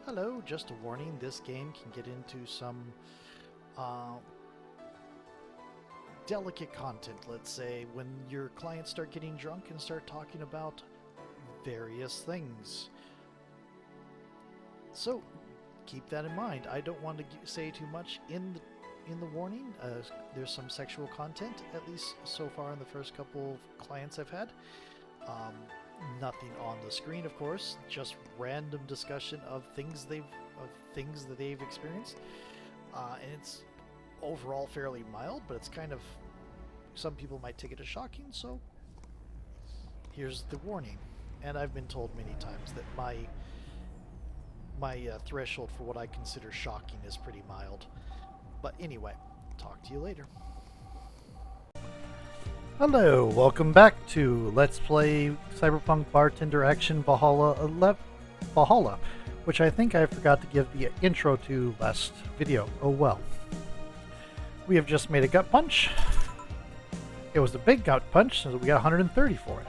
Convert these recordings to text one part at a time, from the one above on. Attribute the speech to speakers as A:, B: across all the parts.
A: Hello, just a warning, this game can get into some uh, delicate content, let's say, when your clients start getting drunk and start talking about various things. So, keep that in mind. I don't want to say too much in the warning. There's some sexual content, at least so far in the first couple of clients I've had. Nothing on the screen, of course, just random discussion of things that they've experienced, and it's overall fairly mild, but it's kind of, some people might take it as shocking, so here's the warning. And I've been told many times that my threshold for what I consider shocking is pretty mild. But anyway, talk to you later. Hello, welcome back to Let's Play Cyberpunk Bartender Action Valhalla, which I think I forgot to give the intro to last video. Oh well. We have just made a gut punch. It was a big gut punch, so we got 130 for it.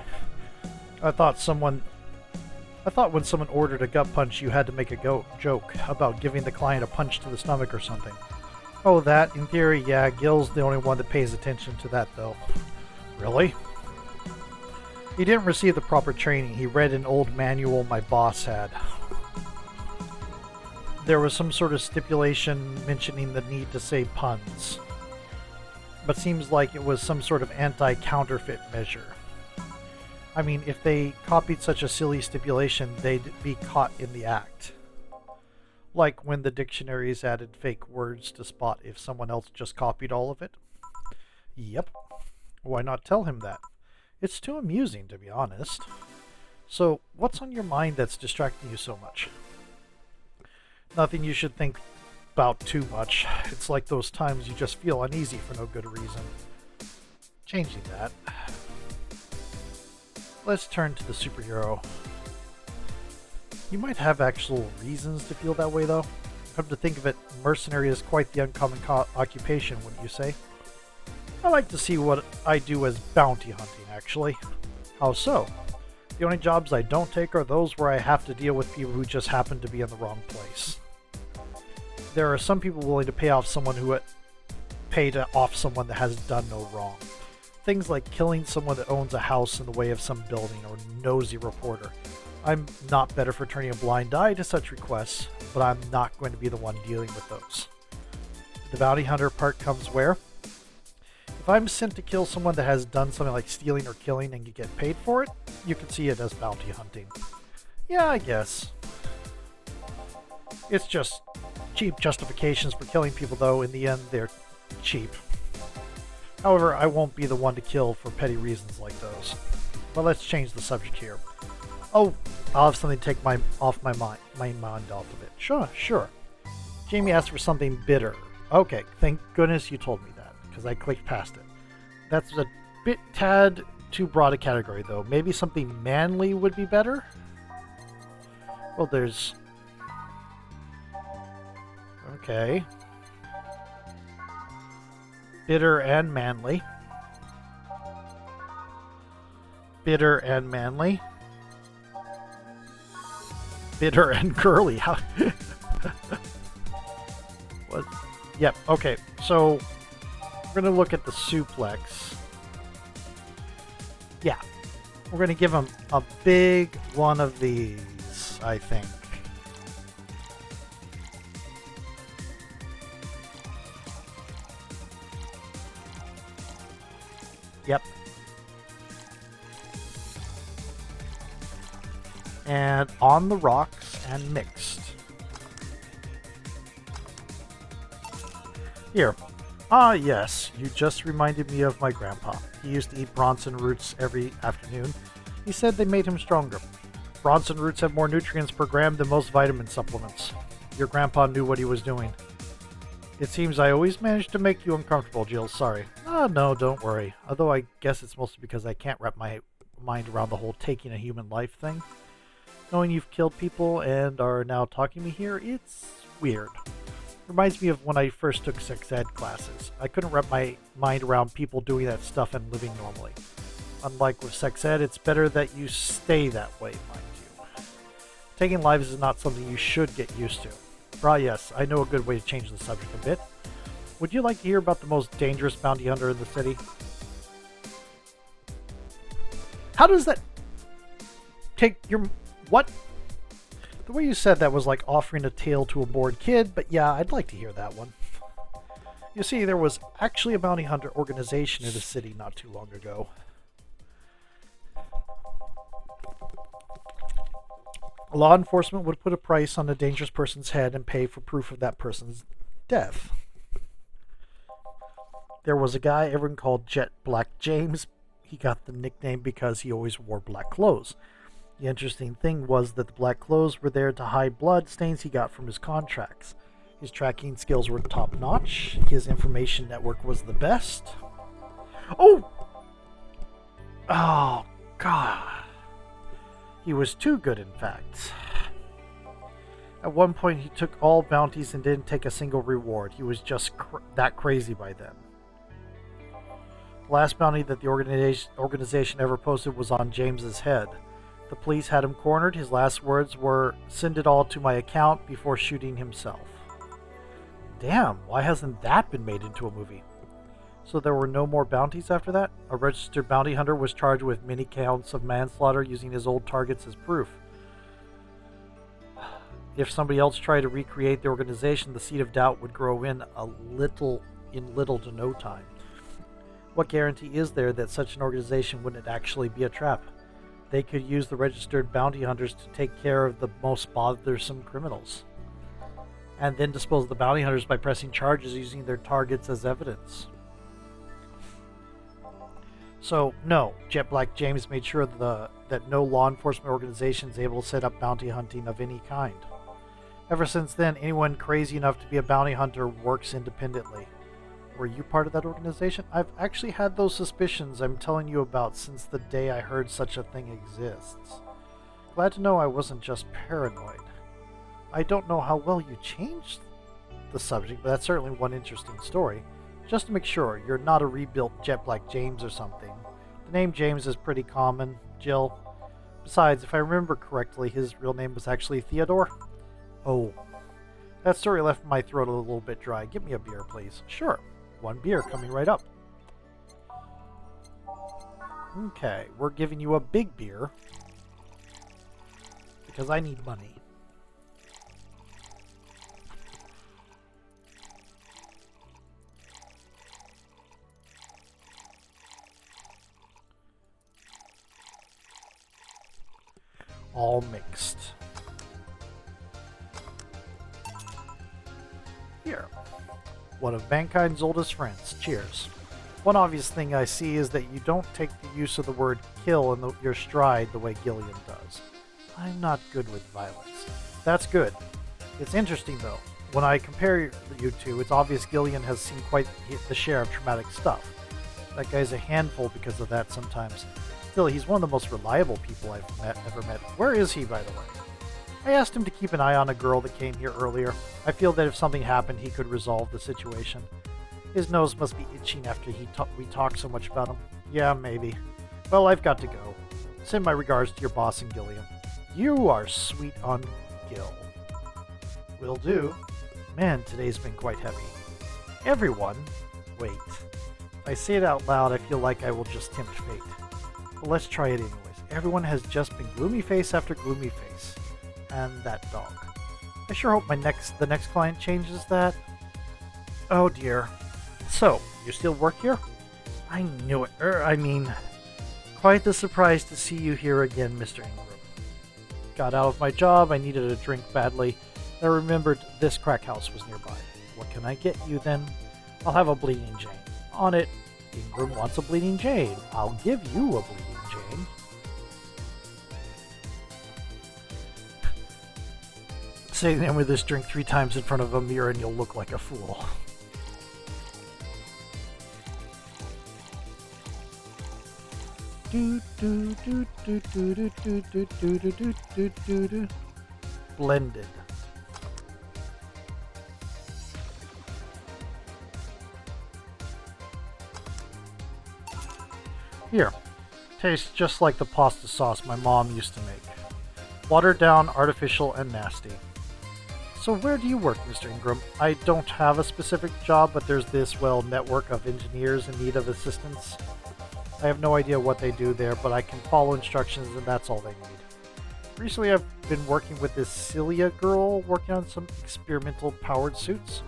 A: I thought when someone ordered a gut punch, you had to make a joke about giving the client a punch to the stomach or something. Oh, that, in theory, yeah, Gil's the only one that pays attention to that, though. Really? He didn't receive the proper training. He read an old manual my boss had. There was some sort of stipulation mentioning the need to say puns. But seems like it was some sort of anti-counterfeit measure. I mean, if they copied such a silly stipulation, they'd be caught in the act. Like when the dictionaries added fake words to spot if someone else just copied all of it. Yep. Why not tell him that? It's too amusing, to be honest. So, what's on your mind that's distracting you so much? Nothing you should think about too much. It's like those times you just feel uneasy for no good reason. Changing that. Let's turn to the superhero. You might have actual reasons to feel that way, though. Come to think of it, mercenary is quite the uncommon occupation, wouldn't you say? I like to see what I do as bounty hunting, actually. How so? The only jobs I don't take are those where I have to deal with people who just happen to be in the wrong place. There are some people willing to pay off someone that has done no wrong. Things like killing someone that owns a house in the way of some building, or nosy reporter. I'm not better for turning a blind eye to such requests, but I'm not going to be the one dealing with those. The bounty hunter part comes where? If I'm sent to kill someone that has done something like stealing or killing and you get paid for it, you can see it as bounty hunting. Yeah, I guess. It's just cheap justifications for killing people, though. In the end, they're cheap. However, I won't be the one to kill for petty reasons like those. But let's change the subject here. Oh, I'll have something to take my mind off of it. Sure. Jamie asked for something bitter. Okay, thank goodness you told me that, because I clicked past it. That's a tad too broad a category, though. Maybe something manly would be better? Well, there's... Okay. Bitter and manly. Bitter and manly. Bitter and curly. How? What? Yep. Okay. So we're going to look at the suplex. Yeah. We're going to give him a big one of these, I think. Yep. And on the rocks and mixed. Here. Ah, yes. You just reminded me of my grandpa. He used to eat Bronson roots every afternoon. He said they made him stronger. Bronson roots have more nutrients per gram than most vitamin supplements. Your grandpa knew what he was doing. It seems I always manage to make you uncomfortable, Jill. Sorry. Ah, no, don't worry. Although I guess it's mostly because I can't wrap my mind around the whole taking a human life thing. Knowing you've killed people and are now talking to me here, it's weird. Reminds me of when I first took sex ed classes. I couldn't wrap my mind around people doing that stuff and living normally. Unlike with sex ed, it's better that you stay that way, mind you. Taking lives is not something you should get used to. Ah, yes, I know a good way to change the subject a bit. Would you like to hear about the most dangerous bounty hunter in the city? How does that take your... What? The way you said that was like offering a tale to a bored kid, but yeah, I'd like to hear that one. You see, there was actually a bounty hunter organization in the city not too long ago. Law enforcement would put a price on a dangerous person's head and pay for proof of that person's death. There was a guy everyone called Jet Black James. He got the nickname because he always wore black clothes. The interesting thing was that the black clothes were there to hide blood stains he got from his contracts. His tracking skills were top-notch. His information network was the best. Oh! Oh, God. He was too good, in fact. At one point, he took all bounties and didn't take a single reward. He was just that crazy by then. The last bounty that the organization ever posted was on James's head. The police had him cornered. His last words were, "Send it all to my account," before shooting himself. Damn, why hasn't that been made into a movie? So there were no more bounties after that? A registered bounty hunter was charged with many counts of manslaughter using his old targets as proof. If somebody else tried to recreate the organization, the seed of doubt would grow in little to no time. What guarantee is there that such an organization wouldn't actually be a trap? They could use the registered bounty hunters to take care of the most bothersome criminals, and then dispose of the bounty hunters by pressing charges using their targets as evidence. So, no, Jet Black James made sure that no law enforcement organization is able to set up bounty hunting of any kind. Ever since then, anyone crazy enough to be a bounty hunter works independently. Were you part of that organization? I've actually had those suspicions I'm telling you about since the day I heard such a thing exists. Glad to know I wasn't just paranoid. I don't know how well you changed the subject, but that's certainly one interesting story. Just to make sure, you're not a rebuilt Jet Black James or something. The name James is pretty common, Jill. Besides, if I remember correctly, his real name was actually Theodore. Oh, that story left my throat a little bit dry. Give me a beer, please. Sure, one beer coming right up. Okay, we're giving you a big beer because I need money. All mixed. Here. One of mankind's oldest friends. Cheers. One obvious thing I see is that you don't take the use of the word kill in your stride the way Gillian does. I'm not good with violence. That's good. It's interesting though. When I compare you two, it's obvious Gillian has seen quite the share of traumatic stuff. That guy's a handful because of that sometimes. Still, he's one of the most reliable people I've ever met. Where is he, by the way? I asked him to keep an eye on a girl that came here earlier. I feel that if something happened, he could resolve the situation. His nose must be itching after we talked so much about him. Yeah, maybe. Well, I've got to go. Send my regards to your boss and Gillian. You are sweet on Gil. Will do. Man, today's been quite heavy. Everyone... Wait. If I say it out loud, I feel like I will just tempt fate. But let's try it anyways. Everyone has just been gloomy face after gloomy face. And that dog. I sure hope the next client changes that. Oh dear. So, you still work here? I knew it. Quite the surprise to see you here again, Mr. Ingram. Got out of my job, I needed a drink badly. I remembered this crack house was nearby. What can I get you then? I'll have a Bleeding Jane. On it, Ingram wants a Bleeding Jane. I'll give you a Bleeding Jane. Sitting there with this drink 3 times in front of a mirror and you'll look like a fool. Blended. Here, tastes just like the pasta sauce my mom used to make. Watered down, artificial, and nasty. So where do you work, Mr. Ingram? I don't have a specific job, but there's this, well, network of engineers in need of assistance. I have no idea what they do there, but I can follow instructions and that's all they need. Recently I've been working with this Celia girl, working on some experimental powered suits.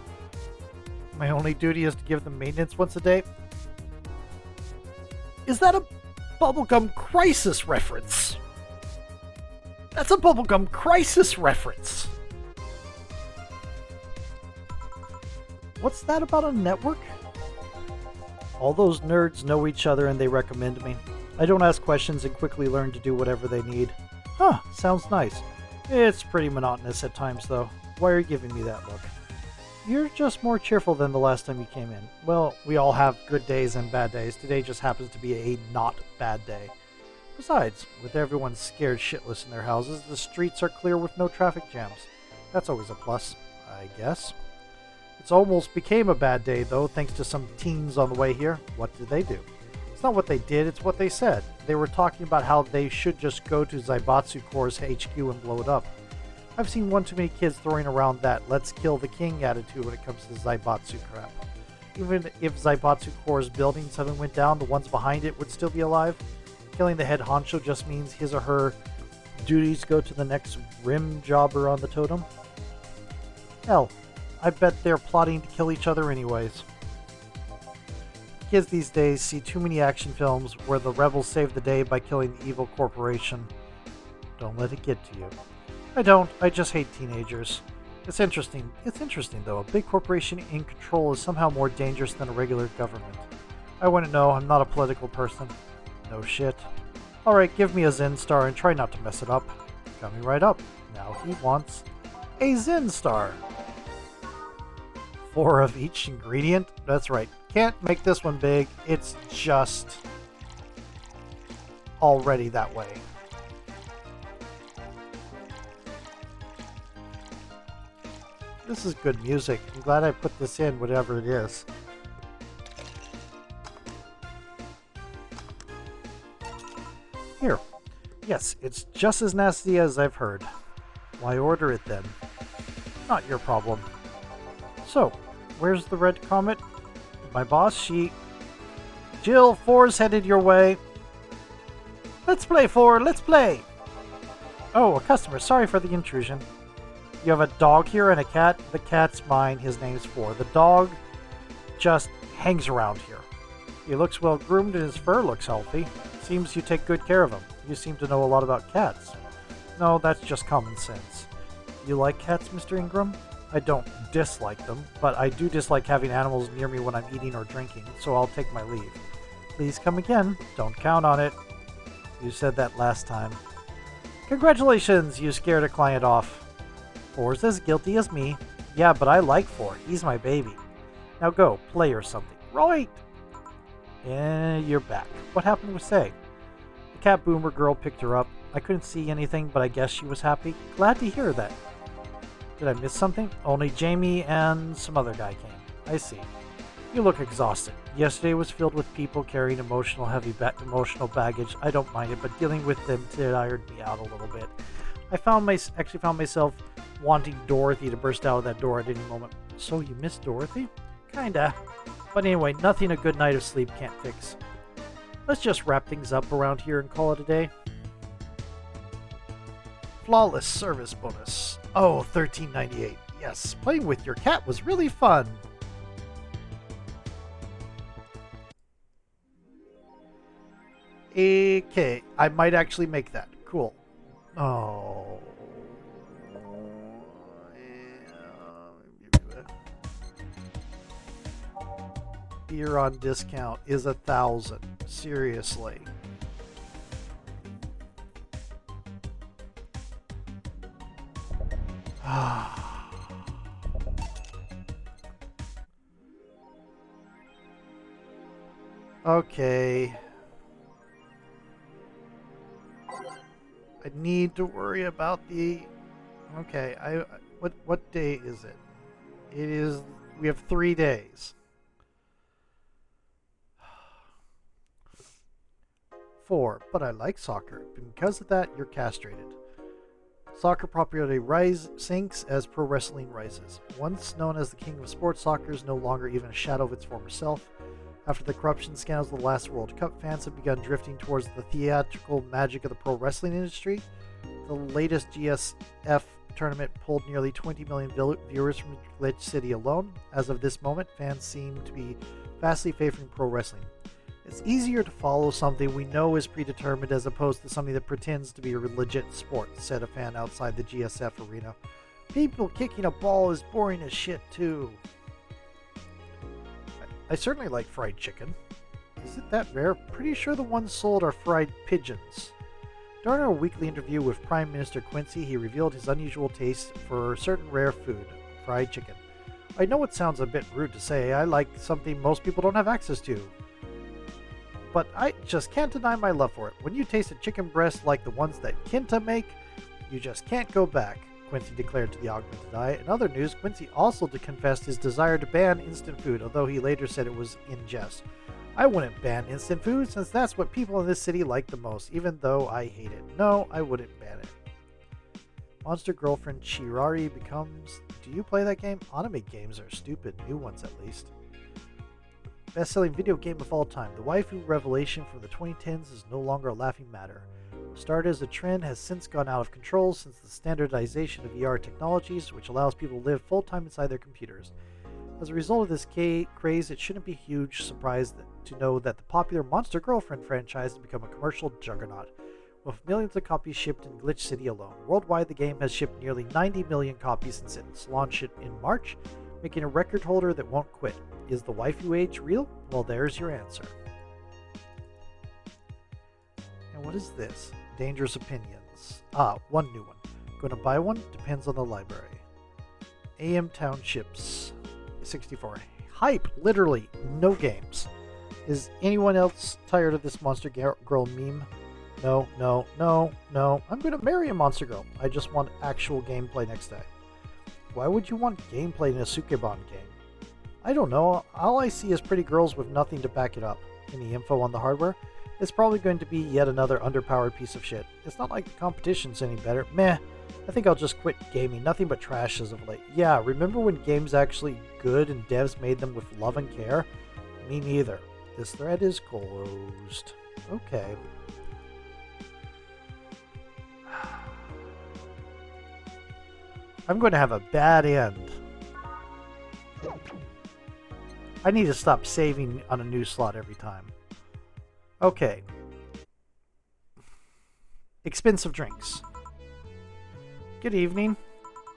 A: My only duty is to give them maintenance once a day. Is that a Bubblegum Crisis reference? That's a Bubblegum Crisis reference! What's that about a network? All those nerds know each other and they recommend me. I don't ask questions and quickly learn to do whatever they need. Huh, sounds nice. It's pretty monotonous at times though. Why are you giving me that look? You're just more cheerful than the last time you came in. Well, we all have good days and bad days. Today just happens to be a not bad day. Besides, with everyone scared shitless in their houses, the streets are clear with no traffic jams. That's always a plus, I guess. It's almost became a bad day, though, thanks to some teens on the way here. What did they do? It's not what they did, it's what they said. They were talking about how they should just go to Zaibatsu Corps' HQ and blow it up. I've seen one too many kids throwing around that let's kill the king attitude when it comes to Zaibatsu crap. Even if Zaibatsu Corps' building suddenly went down, the ones behind it would still be alive. Killing the head honcho just means his or her duties go to the next rim jobber on the totem. Hell, I bet they're plotting to kill each other anyways. Kids these days see too many action films where the rebels save the day by killing the evil corporation. Don't let it get to you. I don't. I just hate teenagers. It's interesting. Though. A big corporation in control is somehow more dangerous than a regular government. I wouldn't know. I'm not a political person. No shit. Alright, give me a Zen Star and try not to mess it up. Coming right up. Now he wants a Zen Star. 4 of each ingredient? That's right. Can't make this one big. It's just already that way. This is good music. I'm glad I put this in, whatever it is. Here. Yes, it's just as nasty as I've heard. Why order it then? Not your problem. So, where's the red comet? My boss, Jill, 4's headed your way. Let's play, 4, let's play! Oh, a customer, sorry for the intrusion. You have a dog here and a cat? The cat's mine, his name's 4. The dog just hangs around here. He looks well groomed and his fur looks healthy. Seems you take good care of him. You seem to know a lot about cats. No, that's just common sense. You like cats, Mr. Ingram? I don't dislike them, but I do dislike having animals near me when I'm eating or drinking, so I'll take my leave. Please come again. Don't count on it. You said that last time. Congratulations, you scared a client off. 4's as guilty as me. Yeah, but I like 4. He's my baby. Now go, play or something. Right! You're back. What happened with Say? The cat boomer girl picked her up. I couldn't see anything, but I guess she was happy. Glad to hear that. Did I miss something? Only Jamie and some other guy came. I see. You look exhausted. Yesterday was filled with people carrying emotional baggage. I don't mind it, but dealing with them tired me out a little bit. I actually found myself wanting Dorothy to burst out of that door at any moment. So you miss Dorothy? Kinda. But anyway, nothing a good night of sleep can't fix. Let's just wrap things up around here and call it a day. Flawless service bonus. Oh, $13.98. Yes, playing with your cat was really fun. Okay, I might actually make that. Cool. Oh. Beer on discount is 1,000. Seriously. Okay. I need to worry about the... Okay, what day is it? It is... We have 3 days. 4, but I like soccer. Because of that, you're castrated. Soccer popularity sinks as pro wrestling rises. Once known as the king of sports, soccer is no longer even a shadow of its former self. After the corruption scandals of the last World Cup, fans have begun drifting towards the theatrical magic of the pro wrestling industry. The latest GSF tournament pulled nearly 20 million viewers from Glitch City alone. As of this moment, fans seem to be vastly favoring pro wrestling. It's easier to follow something we know is predetermined as opposed to something that pretends to be a legit sport, said a fan outside the GSF arena. People kicking a ball is boring as shit too. I certainly like fried chicken. Is it that rare? Pretty sure the ones sold are fried pigeons. During a weekly interview with Prime Minister Quincy, he revealed his unusual taste for certain rare food, fried chicken. I know it sounds a bit rude to say, I like something most people don't have access to. But I just can't deny my love for it. When you taste a chicken breast like the ones that Kinta make, you just can't go back, Quincy declared to the Augmented Eye. In other news, Quincy also confessed his desire to ban instant food, although he later said it was in jest. I wouldn't ban instant food since that's what people in this city like the most, even though I hate it. No, I wouldn't ban it. Monster Girlfriend Chirari becomes... Do you play that game? Anime games are stupid, new ones at least. Best-selling video game of all time, the waifu revelation from the 2010s is no longer a laughing matter. Started as a trend, has since gone out of control since the standardization of VR technologies, which allows people to live full-time inside their computers. As a result of this craze, it shouldn't be a huge surprise to know that the popular Monster Girlfriend franchise has become a commercial juggernaut, with millions of copies shipped in Glitch City alone. Worldwide, the game has shipped nearly 90 million copies since its launch in March, making a record holder that won't quit. Is the waifu age real? Well, there's your answer. And what is this? Dangerous Opinions. One new one. Going to buy one? Depends on the library. AM Townships 64. Hype! Literally, no games. Is anyone else tired of this Monster Girl meme? No, no, no, no. I'm going to marry a Monster Girl. I just want actual gameplay next day. Why would you want gameplay in a Sukeban game? I don't know. All I see is pretty girls with nothing to back it up. Any info on the hardware? It's probably going to be yet another underpowered piece of shit. It's not like the competition's any better. Meh. I think I'll just quit gaming. Nothing but trash as of late. Yeah, remember when games actually good and devs made them with love and care? Me neither. This thread is closed. Okay. I'm going to have a bad end. I need to stop saving on a new slot every time. Okay. Expensive drinks. Good evening.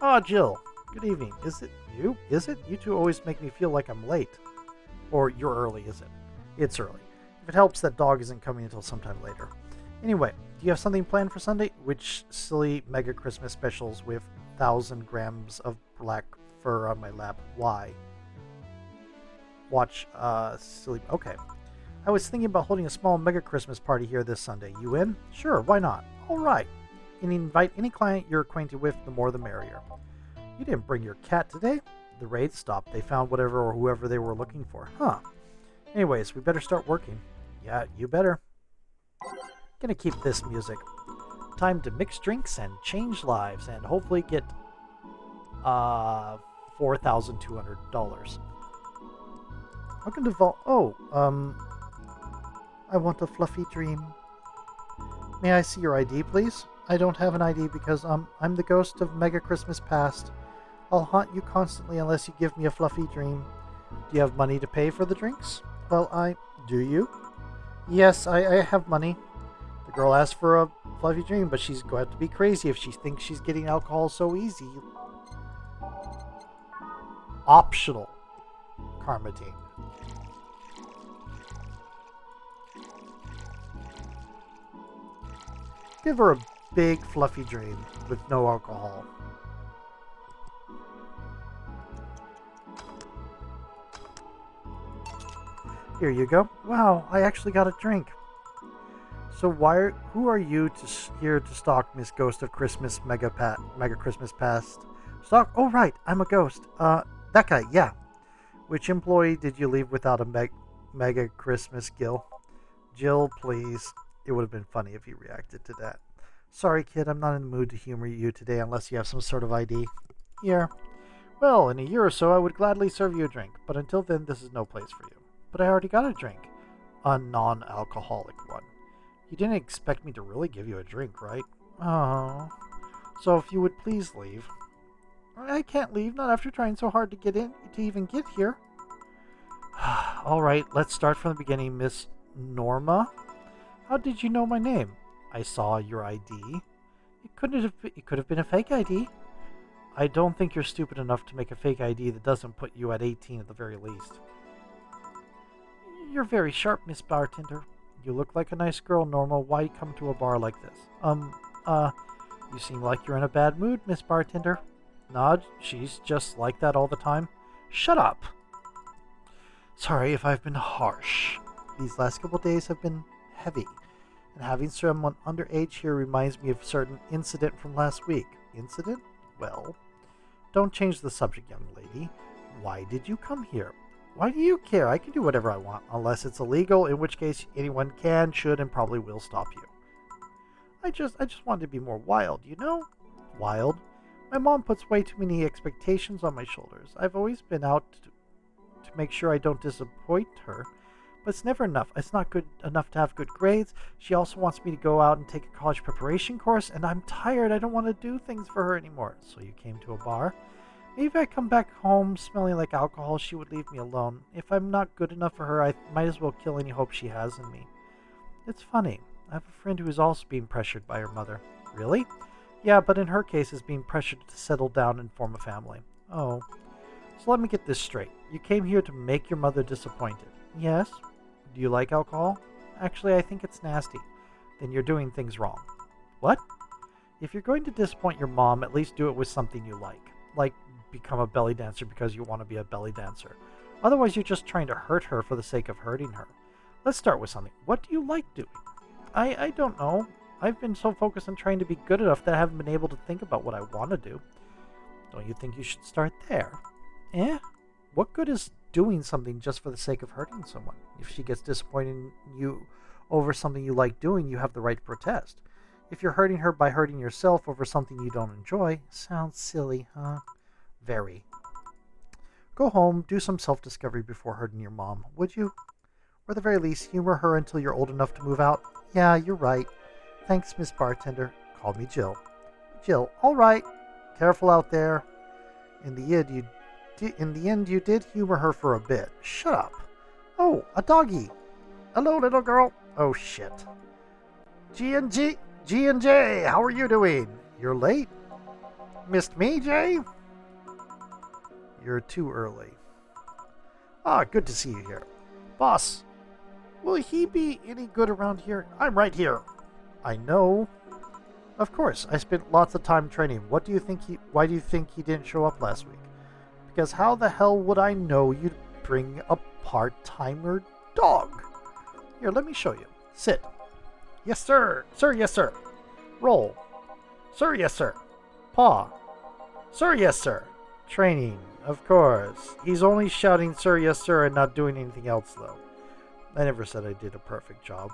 A: Oh, Jill. Good evening. Is it you? Is it? You two always make me feel like I'm late. Or you're early, is it? It's early. If it helps, that dog isn't coming until sometime later. Anyway, do you have something planned for Sunday? Which silly mega Christmas specials with 1,000 grams of black fur on my lap? Why? Watch, silly... Okay. I was thinking about holding a small mega Christmas party here this Sunday. You in? Sure, why not? Alright. And invite any client you're acquainted with, the more the merrier. You didn't bring your cat today? The raid stopped. They found whatever or whoever they were looking for. Huh. Anyways, we better start working. Yeah, you better. Gonna keep this music. Time to mix drinks and change lives and hopefully get $4,200. How can devolve? Oh, I want a fluffy dream. May I see your ID, please? I don't have an ID because I'm the ghost of Mega Christmas Past. I'll haunt you constantly unless you give me a fluffy dream. Do you have money to pay for the drinks? Well, do you? Yes, I have money. The girl asked for a fluffy dream, but she's going to be crazy if she thinks she's getting alcohol so easy. Optional. Carmidine. Give her a big fluffy dream with no alcohol. Here you go. Wow, I actually got a drink. So who are you here to stalk Miss Ghost of Christmas Mega Christmas Past? Stalk? Oh right, I'm a ghost. That guy, yeah. Which employee did you leave without a Mega Christmas Gill? Jill, please. It would have been funny if he reacted to that. Sorry, kid, I'm not in the mood to humor you today unless you have some sort of ID. Here. Well, in a year or so, I would gladly serve you a drink, but until then, this is no place for you. But I already got a drink. A non-alcoholic one. You didn't expect me to really give you a drink, right? Oh. So if you would please leave. I can't leave, not after trying so hard to get in, to even get here. All right, let's start from the beginning, Miss Norma. How did you know my name? I saw your ID. It could have been a fake ID. I don't think you're stupid enough to make a fake ID that doesn't put you at 18 at the very least. You're very sharp, Miss Bartender. You look like a nice girl, Norma. Why come to a bar like this? You seem like you're in a bad mood, Miss Bartender. Nod, she's just like that all the time. Shut up! Sorry if I've been harsh. These last couple days have been heavy, and having someone underage here reminds me of a certain incident from last week. Incident? Well, don't change the subject, young lady. Why did you come here? Why do you care? I can do whatever I want, unless it's illegal, in which case anyone can, should, and probably will stop you. I just wanted to be more wild, you know? Wild? My mom puts way too many expectations on my shoulders. I've always been out to make sure I don't disappoint her, but it's never enough. It's not good enough to have good grades. She also wants me to go out and take a college preparation course, and I'm tired. I don't want to do things for her anymore. So you came to a bar? Maybe if I come back home smelling like alcohol, she would leave me alone. If I'm not good enough for her, I might as well kill any hope she has in me. It's funny. I have a friend who is also being pressured by her mother. Really? Yeah, but in her case is being pressured to settle down and form a family. Oh. So let me get this straight. You came here to make your mother disappointed. Yes. Do you like alcohol? Actually, I think it's nasty. Then you're doing things wrong. What? If you're going to disappoint your mom, at least do it with something you like. Like become a belly dancer because you want to be a belly dancer. Otherwise, you're just trying to hurt her for the sake of hurting her. Let's start with something. What do you like doing? I don't know. I've been so focused on trying to be good enough that I haven't been able to think about what I want to do. Don't you think you should start there? Eh? What good is doing something just for the sake of hurting someone? If she gets disappointed in you over something you like doing, you have the right to protest. If you're hurting her by hurting yourself over something you don't enjoy, sounds silly, huh? Very. Go home, do some self-discovery before hurting your mom, would you? Or at the very least, humor her until you're old enough to move out. Yeah, you're right. Thanks, Miss Bartender. Call me Jill. Jill, all right. Careful out there. In the end, you did humor her for a bit. Shut up. Oh, a doggy. Hello, little girl. Oh, shit. G and J, how are you doing? You're late. Missed me, Jay? You're too early. Ah, good to see you here. Boss, will he be any good around here? I'm right here. I know. Of course, I spent lots of time training. Why do you think he didn't show up last week? Because how the hell would I know you'd bring a part-timer dog? Here, let me show you. Sit. Yes, sir. Sir, yes, sir. Roll. Sir, yes, sir. Paw. Sir, yes, sir. Training, of course. He's only shouting, sir, yes, sir, and not doing anything else, though. I never said I did a perfect job.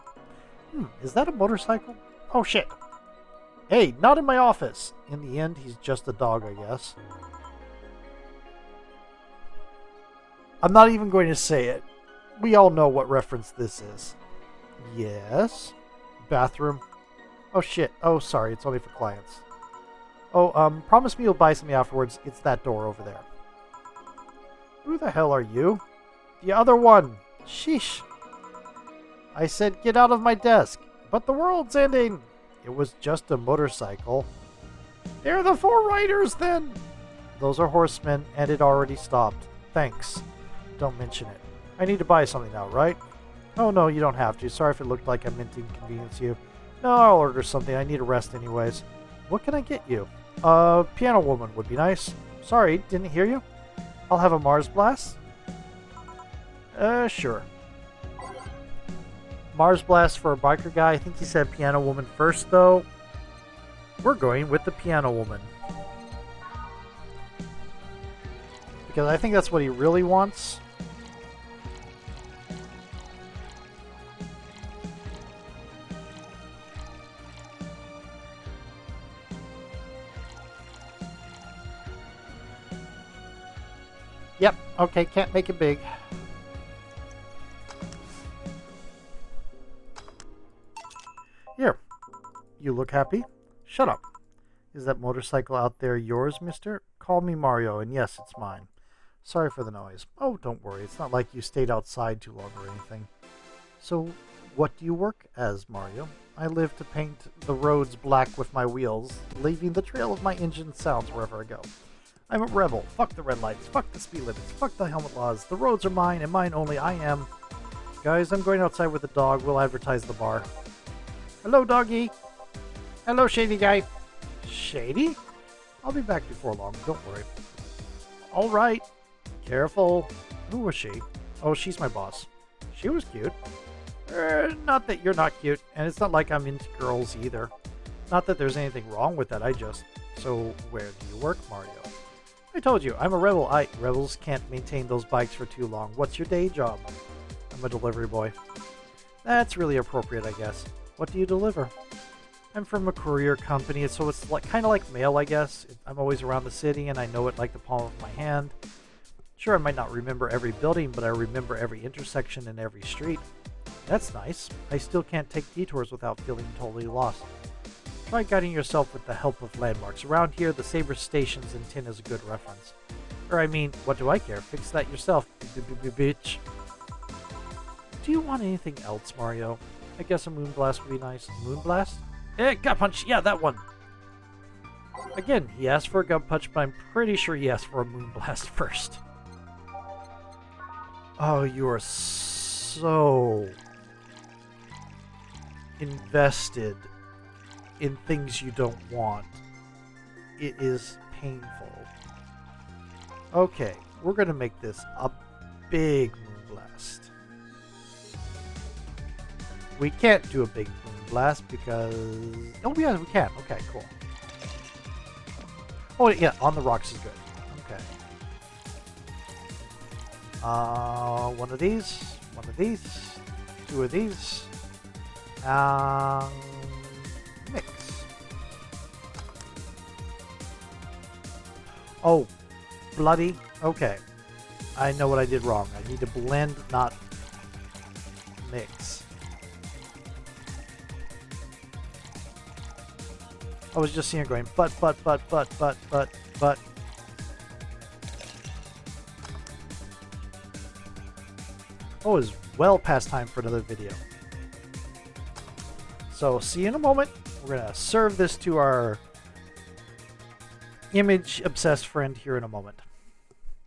A: Is that a motorcycle? Oh, shit. Hey, not in my office. In the end, he's just a dog, I guess. I'm not even going to say it. We all know what reference this is. Yes. Bathroom. Oh, shit. Oh, sorry. It's only for clients. Oh, promise me you'll buy something afterwards. It's that door over there. Who the hell are you? The other one. Sheesh. I said get out of my desk. But the world's ending. It was just a motorcycle. They're the four riders, then. Those are horsemen, and it already stopped. Thanks. Don't mention it. I need to buy something now, right? Oh, no, you don't have to. Sorry if it looked like I meant to inconvenience you. No, I'll order something. I need a rest anyways. What can I get you? Piano woman would be nice. Sorry, didn't hear you. I'll have a Mars Blast. Sure. Mars Blast for a biker guy. I think he said piano woman first, though. We're going with the piano woman. Because I think that's what he really wants. Yep, okay, can't make it big. Here, you look happy? Shut up. Is that motorcycle out there yours, mister? Call me Mario, and yes, it's mine. Sorry for the noise. Oh, don't worry, it's not like you stayed outside too long or anything. So, what do you work as, Mario? I live to paint the roads black with my wheels, leaving the trail of my engine sounds wherever I go. I'm a rebel. Fuck the red lights. Fuck the speed limits. Fuck the helmet laws. The roads are mine, and mine only. I am. Guys, I'm going outside with the dog. We'll advertise the bar. Hello, doggy. Hello, shady guy. Shady? I'll be back before long. Don't worry. All right. Careful. Who was she? Oh, she's my boss. She was cute. Not that you're not cute, and it's not like I'm into girls either. Not that there's anything wrong with that, So, where do you work, Mario? I told you, I'm a rebel. Rebels can't maintain those bikes for too long. What's your day job? I'm a delivery boy. That's really appropriate, I guess. What do you deliver? I'm from a courier company, so it's like kind of like mail, I guess. I'm always around the city, and I know it like the palm of my hand. Sure, I might not remember every building, but I remember every intersection and every street. That's nice. I still can't take detours without feeling totally lost. Try guiding yourself with the help of landmarks. Around here, the Saber Stations in tin is a good reference. Or I mean, what do I care? Fix that yourself, bitch. Do you want anything else, Mario? I guess a moonblast would be nice. Moonblast? Gut punch! Yeah, that one! Again, he asked for a gut punch, but I'm pretty sure he asked for a moonblast first. Oh, you are so invested in things you don't want. It is painful. Okay, we're gonna make this a big moonblast. We can't do a big moonblast because... Oh yeah, we can. Okay, cool. Oh yeah, on the rocks is good. Okay. One of these, two of these, mix. Oh, bloody. Okay. I know what I did wrong. I need to blend, not mix. I was just seeing it going, but. Oh, it's well past time for another video. So, see you in a moment. We're going to serve this to our image-obsessed friend here in a moment.